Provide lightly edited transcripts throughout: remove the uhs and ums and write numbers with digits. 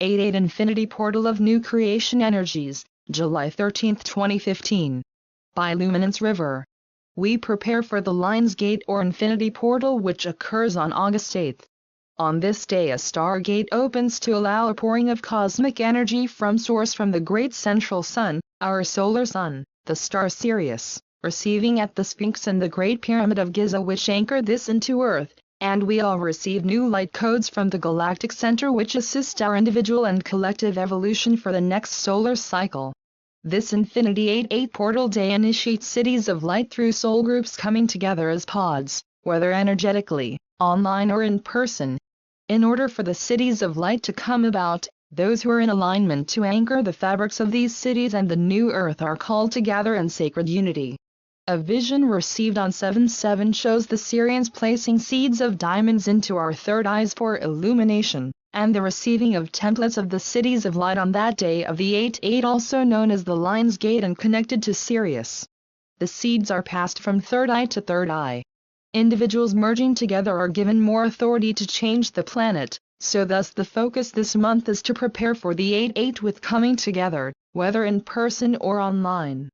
88 Infinity Portal of New Creation Energies, July 13, 2015. By Luminance River. We prepare for the Lions Gate or Infinity Portal, which occurs on August 8. On this day a stargate opens to allow a pouring of cosmic energy from source from the great central sun, our solar sun, the Star Sirius, receiving at the Sphinx and the Great Pyramid of Giza, which anchor this into Earth, and we all receive new light codes from the Galactic Center, which assist our individual and collective evolution for the next solar cycle. This Infinity 88 Portal Day initiates cities of light through soul groups coming together as pods, whether energetically, online or in person. In order for the cities of light to come about, those who are in alignment to anchor the fabrics of these cities and the new Earth are called to gather in sacred unity. A vision received on 7/7 shows the Sirians placing seeds of diamonds into our third eyes for illumination, and the receiving of templates of the cities of light on that day of the 88, also known as the Lions Gate and connected to Sirius. The seeds are passed from third eye to third eye. Individuals merging together are given more authority to change the planet, so thus the focus this month is to prepare for the 88 with coming together, whether in person or online.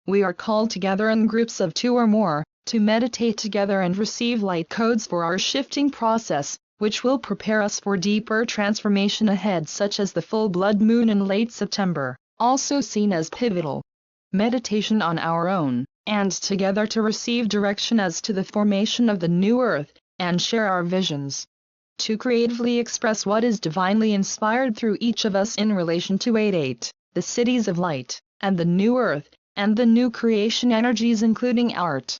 We are called together in groups of 2 or more, to meditate together and receive light codes for our shifting process, which will prepare us for deeper transformation ahead, such as the full blood moon in late September, also seen as pivotal. Meditation on our own, and together to receive direction as to the formation of the new Earth, and share our visions. To creatively express what is divinely inspired through each of us in relation to 88, the cities of light, and the new Earth, and the new creation energies, including art.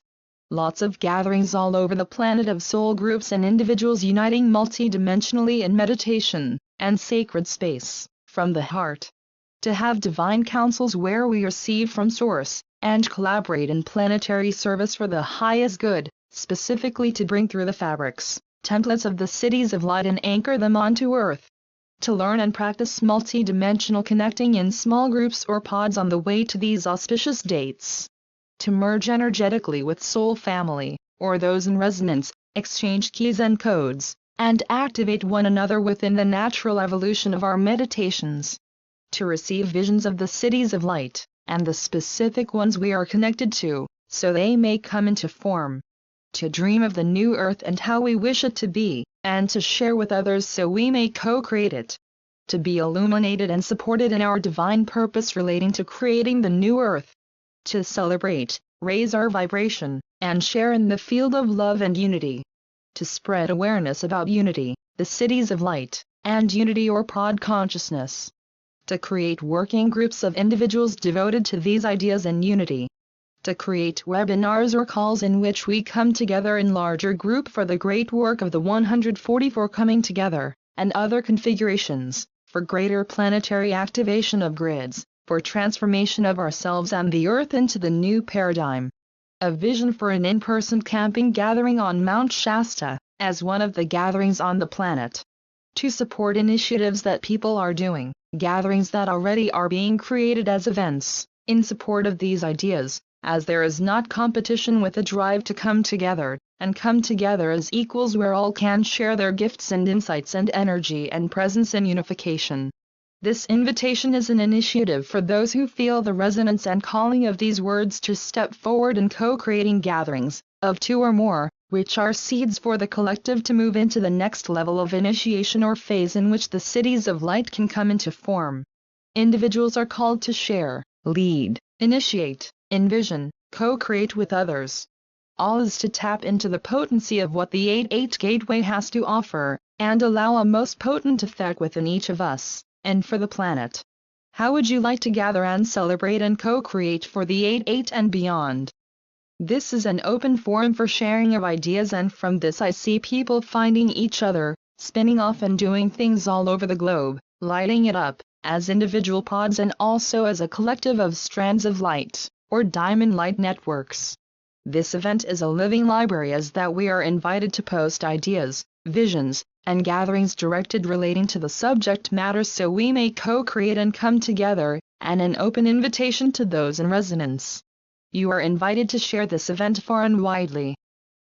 Lots of gatherings all over the planet of soul groups and individuals uniting multidimensionally in meditation and sacred space from the heart. To have divine councils where we receive from source and collaborate in planetary service for the highest good, specifically to bring through the fabrics, templates of the cities of light and anchor them onto Earth. To learn and practice multidimensional connecting in small groups or pods on the way to these auspicious dates. To merge energetically with soul family, or those in resonance, exchange keys and codes, and activate one another within the natural evolution of our meditations. To receive visions of the cities of light, and the specific ones we are connected to, so they may come into form. To dream of the new Earth and how we wish it to be, and to share with others so we may co-create it. To be illuminated and supported in our divine purpose relating to creating the new Earth. To celebrate, raise our vibration, and share in the field of love and unity. To spread awareness about unity, the cities of light, and unity or pod consciousness. To create working groups of individuals devoted to these ideas and unity. To create webinars or calls in which we come together in larger group for the great work of the 144 coming together, and other configurations, for greater planetary activation of grids, for transformation of ourselves and the Earth into the new paradigm. A vision for an in-person camping gathering on Mount Shasta, as one of the gatherings on the planet. To support initiatives that people are doing, gatherings that already are being created as events, in support of these ideas, as there is not competition with a drive to come together, and come together as equals where all can share their gifts and insights and energy and presence in unification. This invitation is an initiative for those who feel the resonance and calling of these words to step forward in co-creating gatherings, of 2 or more, which are seeds for the collective to move into the next level of initiation or phase in which the cities of light can come into form. Individuals are called to share, lead, initiate, envision, co-create with others. All is to tap into the potency of what the 88 Gateway has to offer, and allow a most potent effect within each of us, and for the planet. How would you like to gather and celebrate and co-create for the 88 and beyond? This is an open forum for sharing of ideas, and from this I see people finding each other, spinning off and doing things all over the globe, lighting it up, as individual pods and also as a collective of strands of light, or diamond light networks. This event is a living library, as that we are invited to post ideas, visions, and gatherings directed relating to the subject matter so we may co-create and come together, and an open invitation to those in resonance. You are invited to share this event far and widely.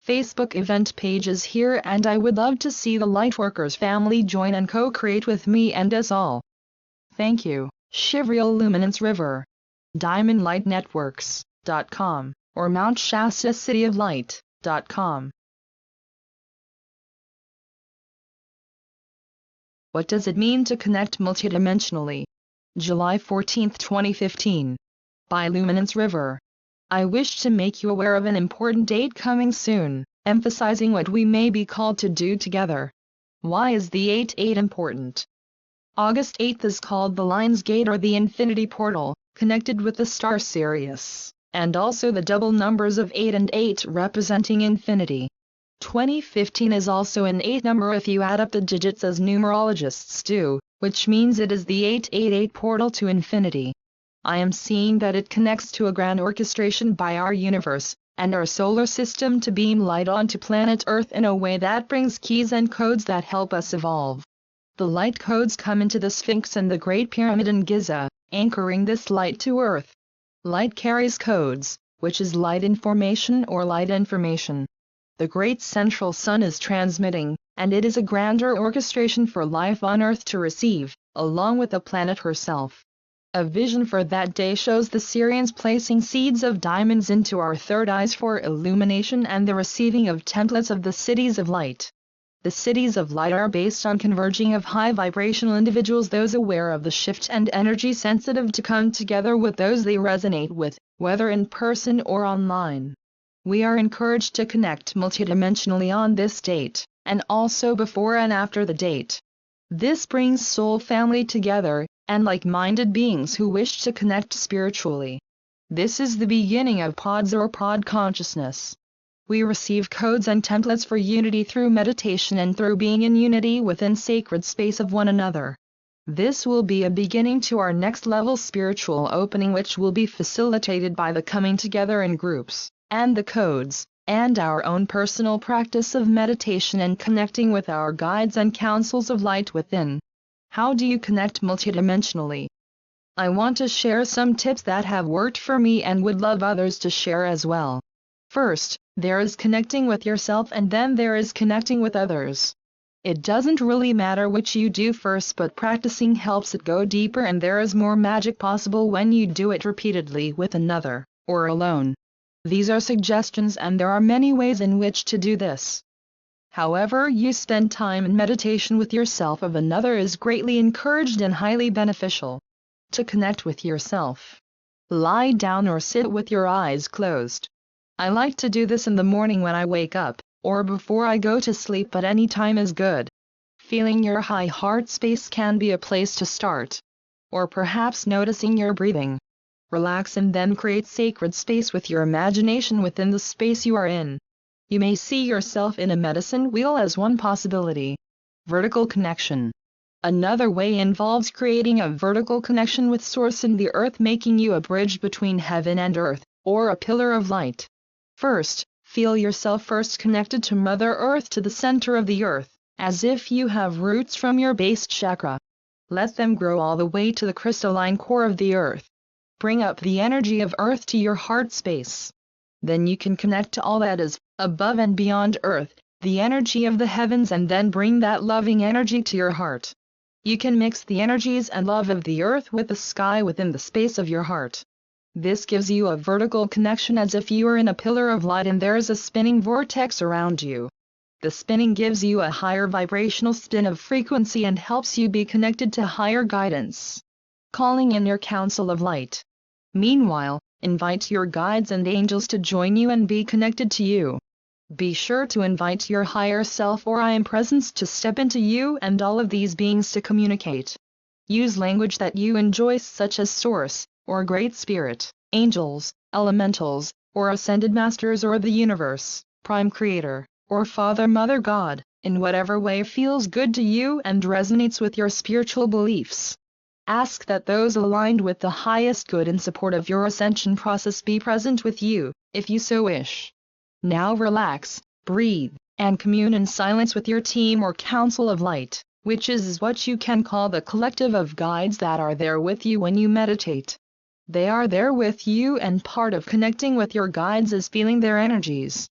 Facebook event page is here, and I would love to see the Lightworkers family join and co-create with me and us all. Thank you, Shivrael Luminance River. DiamondLightNetworks.com, or Mount Shasta cityoflight.com. What does it mean to connect multidimensionally? July 14, 2015. By Luminance River. I wish to make you aware of an important date coming soon, emphasizing what we may be called to do together. Why is the 8/8 important? August 8th is called the Lion's Gate or the Infinity Portal, connected with the Star Sirius, and also the double numbers of 8 and 8 representing infinity. 2015 is also an 8 number if you add up the digits as numerologists do, which means it is the 888 portal to infinity. I am seeing that it connects to a grand orchestration by our universe and our solar system to beam light onto planet Earth in a way that brings keys and codes that help us evolve. The light codes come into the Sphinx and the Great Pyramid in Giza, anchoring this light to Earth. Light carries codes, which is light information or light information. The great central sun is transmitting, and it is a grander orchestration for life on Earth to receive, along with the planet herself. A vision for that day shows the Sirians placing seeds of diamonds into our third eyes for illumination and the receiving of templates of the cities of light. The cities of light are based on converging of high vibrational individuals, those aware of the shift and energy sensitive to come together with those they resonate with, whether in person or online. We are encouraged to connect multidimensionally on this date, and also before and after the date. This brings soul family together, and like-minded beings who wish to connect spiritually. This is the beginning of pods or pod consciousness. We receive codes and templates for unity through meditation and through being in unity within sacred space of one another. This will be a beginning to our next level spiritual opening, which will be facilitated by the coming together in groups, and the codes, and our own personal practice of meditation and connecting with our guides and councils of light within. How do you connect multidimensionally? I want to share some tips that have worked for me and would love others to share as well. First, there is connecting with yourself, and then there is connecting with others. It doesn't really matter which you do first, but practicing helps it go deeper, and there is more magic possible when you do it repeatedly with another, or alone. These are suggestions, and there are many ways in which to do this. However you spend time in meditation with yourself of another is greatly encouraged and highly beneficial. To connect with yourself, lie down or sit with your eyes closed. I like to do this in the morning when I wake up, or before I go to sleep, but any time is good. Feeling your high heart space can be a place to start. Or perhaps noticing your breathing. Relax and then create sacred space with your imagination within the space you are in. You may see yourself in a medicine wheel as one possibility. Vertical connection. Another way involves creating a vertical connection with Source in the earth, making you a bridge between heaven and earth, or a pillar of light. First, feel yourself first connected to Mother Earth, to the center of the earth, as if you have roots from your base chakra. Let them grow all the way to the crystalline core of the earth. Bring up the energy of earth to your heart space. Then you can connect to all that is above and beyond earth, the energy of the heavens, and then bring that loving energy to your heart. You can mix the energies and love of the earth with the sky within the space of your heart. This gives you a vertical connection, as if you are in a pillar of light and there is a spinning vortex around you. The spinning gives you a higher vibrational spin of frequency and helps you be connected to higher guidance. Calling in your council of light. Meanwhile, invite your guides and angels to join you and be connected to you. Be sure to invite your higher self or I Am Presence to step into you and all of these beings to communicate. Use language that you enjoy, such as Source, or Great Spirit, angels, elementals, or Ascended Masters, or the Universe, Prime Creator, or Father Mother God, in whatever way feels good to you and resonates with your spiritual beliefs. Ask that those aligned with the highest good in support of your ascension process be present with you, if you so wish. Now relax, breathe, and commune in silence with your team or council of light, which is what you can call the collective of guides that are there with you when you meditate. They are there with you, and part of connecting with your guides is feeling their energies.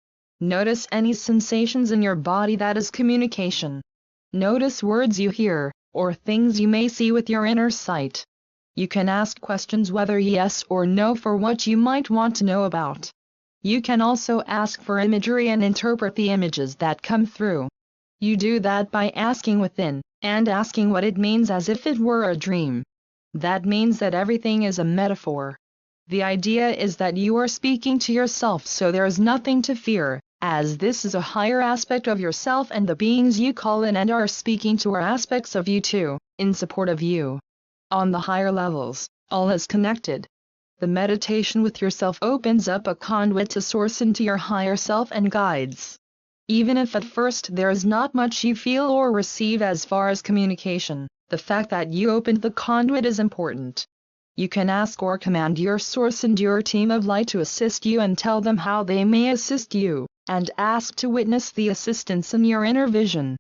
Notice any sensations in your body, that is communication. Notice words you hear, or things you may see with your inner sight. You can ask questions whether yes or no for what you might want to know about. You can also ask for imagery and interpret the images that come through. You do that by asking within, and asking what it means as if it were a dream. That means that everything is a metaphor. The idea is that you are speaking to yourself, so there is nothing to fear, as this is a higher aspect of yourself, and the beings you call in and are speaking to are aspects of you too, in support of you. On the higher levels, all is connected. The meditation with yourself opens up a conduit to source into your higher self and guides. Even if at first there is not much you feel or receive as far as communication, the fact that you opened the conduit is important. You can ask or command your source and your team of light to assist you and tell them how they may assist you, and ask to witness the assistance in your inner vision.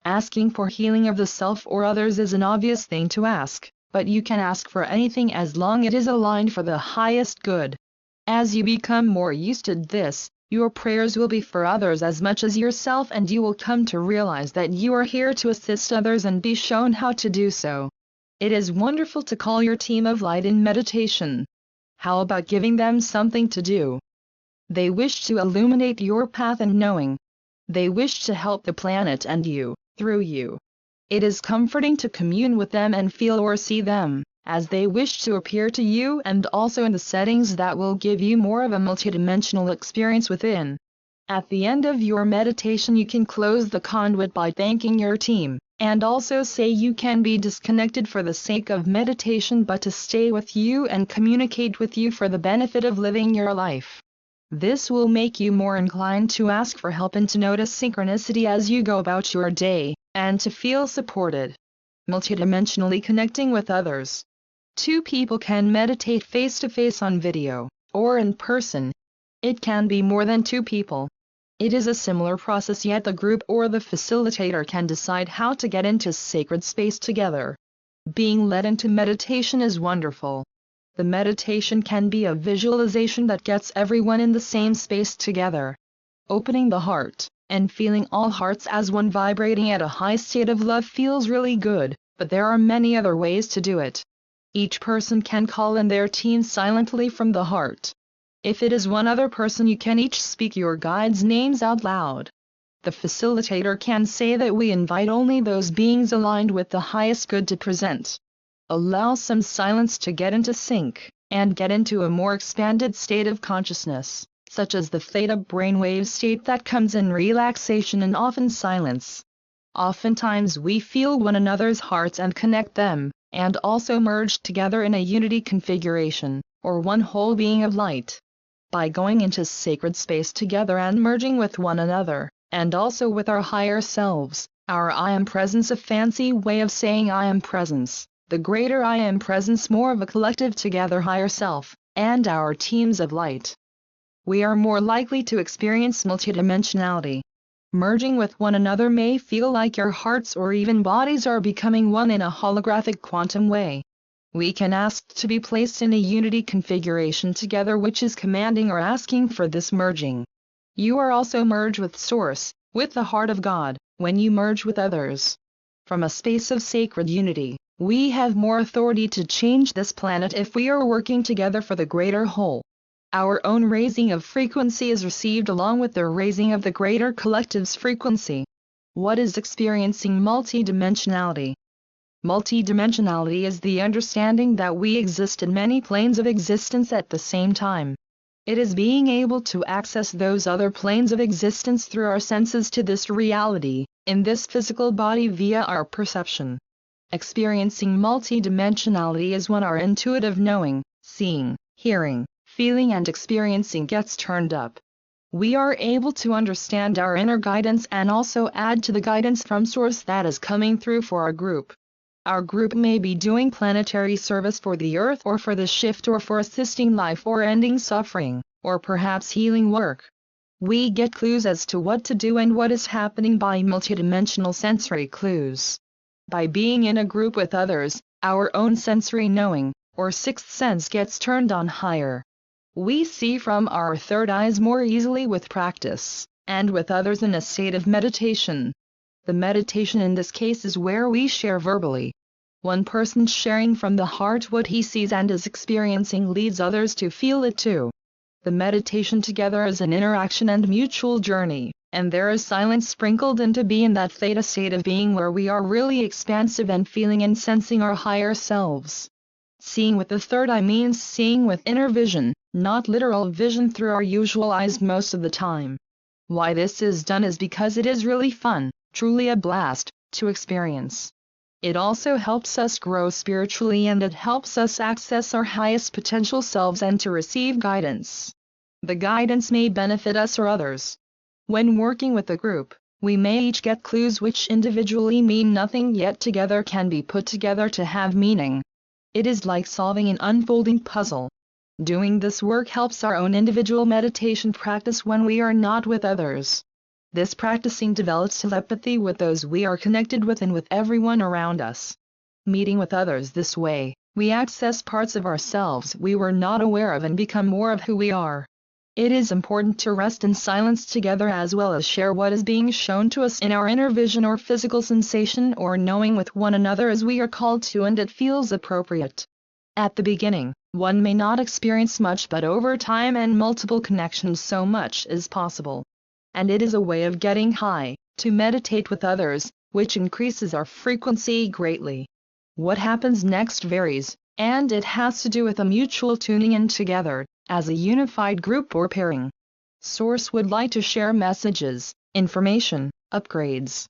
Asking for healing of the self or others is an obvious thing to ask, but you can ask for anything as long as it is aligned for the highest good. As you become more used to this, your prayers will be for others as much as yourself, and you will come to realize that you are here to assist others and be shown how to do so. It is wonderful to call your team of light in meditation. How about giving them something to do? They wish to illuminate your path and knowing. They wish to help the planet and you, through you. It is comforting to commune with them and feel or see them, as they wish to appear to you, and also in the settings that will give you more of a multidimensional experience within. At the end of your meditation you can close the conduit by thanking your team, and also say you can be disconnected for the sake of meditation but to stay with you and communicate with you for the benefit of living your life. This will make you more inclined to ask for help and to notice synchronicity as you go about your day, and to feel supported. Multidimensionally connecting with others. Two people can meditate face-to-face on video, or in person. It can be more than two people. It is a similar process, yet the group or the facilitator can decide how to get into sacred space together. Being led into meditation is wonderful. The meditation can be a visualization that gets everyone in the same space together. Opening the heart, and feeling all hearts as one vibrating at a high state of love feels really good, but there are many other ways to do it. Each person can call in their team silently from the heart. If it is one other person, you can each speak your guides' names out loud. The facilitator can say that we invite only those beings aligned with the highest good to present. Allow some silence to get into sync, and get into a more expanded state of consciousness, such as the theta brainwave state that comes in relaxation and often silence. Oftentimes we feel one another's hearts and connect them, and also merge together in a unity configuration, or one whole being of light. By going into sacred space together and merging with one another, and also with our higher selves, our I Am Presence, a fancy way of saying I Am Presence, the greater I Am Presence, more of a collective together higher self, and our teams of light. We are more likely to experience multidimensionality. Merging with one another may feel like your hearts or even bodies are becoming one in a holographic quantum way. We can ask to be placed in a unity configuration together, which is commanding or asking for this merging. You are also merged with Source, with the heart of God, when you merge with others. From a space of sacred unity, we have more authority to change this planet if we are working together for the greater whole. Our own raising of frequency is received along with the raising of the greater collective's frequency. What is experiencing multidimensionality? Multidimensionality is the understanding that we exist in many planes of existence at the same time. It is being able to access those other planes of existence through our senses to this reality, in this physical body via our perception. Experiencing multidimensionality is when our intuitive knowing, seeing, hearing, feeling and experiencing gets turned up. We are able to understand our inner guidance and also add to the guidance from Source that is coming through for our group. Our group may be doing planetary service for the Earth or for the shift or for assisting life or ending suffering, or perhaps healing work. We get clues as to what to do and what is happening by multidimensional sensory clues. By being in a group with others, our own sensory knowing, or sixth sense gets turned on higher. We see from our third eyes more easily with practice, and with others in a state of meditation. The meditation in this case is where we share verbally. One person sharing from the heart what he sees and is experiencing leads others to feel it too. The meditation together is an interaction and mutual journey, and there is silence sprinkled in to be in that theta state of being where we are really expansive and feeling and sensing our higher selves. Seeing with the third eye means seeing with inner vision, not literal vision through our usual eyes most of the time. Why this is done is because it is really fun, truly a blast, to experience. It also helps us grow spiritually and it helps us access our highest potential selves and to receive guidance. The guidance may benefit us or others. When working with a group, we may each get clues which individually mean nothing yet together can be put together to have meaning. It is like solving an unfolding puzzle. Doing this work helps our own individual meditation practice when we are not with others. This practicing develops telepathy with those we are connected with and with everyone around us. Meeting with others this way, we access parts of ourselves we were not aware of and become more of who we are. It is important to rest in silence together as well as share what is being shown to us in our inner vision or physical sensation or knowing with one another as we are called to and it feels appropriate. At the beginning, one may not experience much but over time and multiple connections so much is possible. And it is a way of getting high, to meditate with others, which increases our frequency greatly. What happens next varies, and it has to do with a mutual tuning in together, as a unified group or pairing. Source would like to share messages, information, upgrades.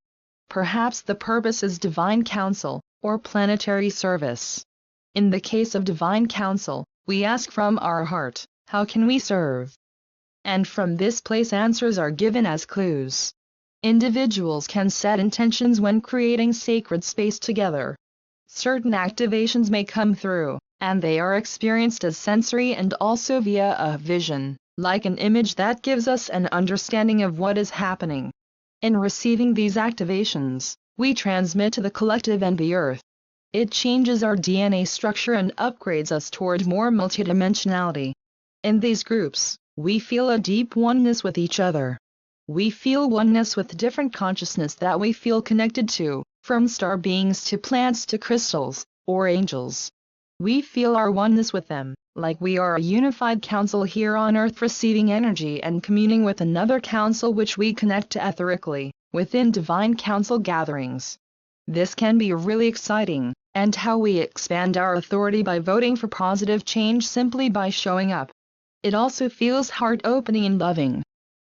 Perhaps the purpose is divine counsel, or planetary service. In the case of divine counsel, we ask from our heart, how can we serve? And from this place answers are given as clues. Individuals can set intentions when creating sacred space together. Certain activations may come through, and they are experienced as sensory and also via a vision, like an image that gives us an understanding of what is happening. In receiving these activations, we transmit to the collective and the earth. It changes our DNA structure and upgrades us toward more multidimensionality. In these groups, we feel a deep oneness with each other. We feel oneness with different consciousness that we feel connected to, from star beings to plants to crystals, or angels. We feel our oneness with them, like we are a unified council here on Earth receiving energy and communing with another council which we connect to etherically, within divine council gatherings. This can be really exciting, and how we expand our authority by voting for positive change simply by showing up. It also feels heart-opening and loving.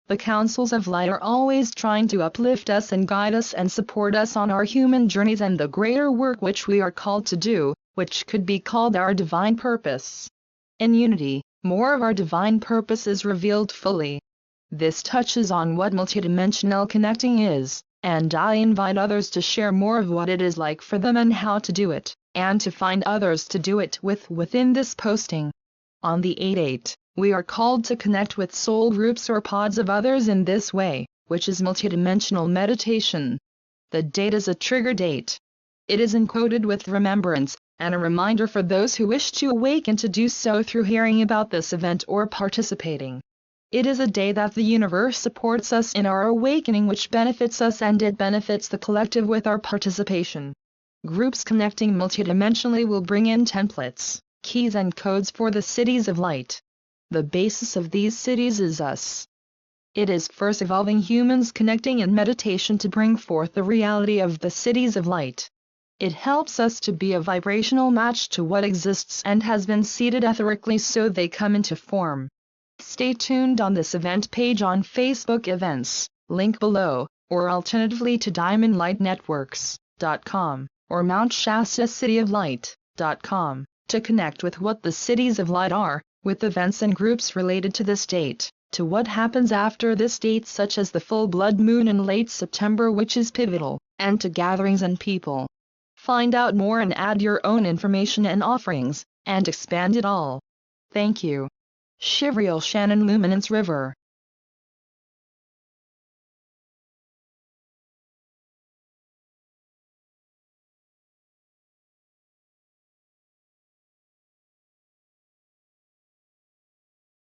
The councils of light are always trying to uplift us and guide us and support us on our human journeys and the greater work which we are called to do, which could be called our divine purpose. In unity, more of our divine purpose is revealed fully. This touches on what multidimensional connecting is, and I invite others to share more of what it is like for them and how to do it, and to find others to do it with within this posting. On the 8/8, we are called to connect with soul groups or pods of others in this way, which is multidimensional meditation. The date is a trigger date. It is encoded with remembrance, and a reminder for those who wish to awaken to do so through hearing about this event or participating. It is a day that the universe supports us in our awakening which benefits us and it benefits the collective with our participation. Groups connecting multidimensionally will bring in templates, keys and codes for the cities of light. The basis of these cities is us. It is first evolving humans connecting in meditation to bring forth the reality of the cities of light. It helps us to be a vibrational match to what exists and has been seeded etherically so they come into form. Stay tuned on this event page on Facebook events, link below, or alternatively to diamondlightnetworks.com, or mountshastacity-of-light.com, to connect with what the cities of light are, with events and groups related to this date, to what happens after this date such as the full blood moon in late September which is pivotal, and to gatherings and people. Find out more and add your own information and offerings, and expand it all. Thank you. Shivrael Shannon Luminance River.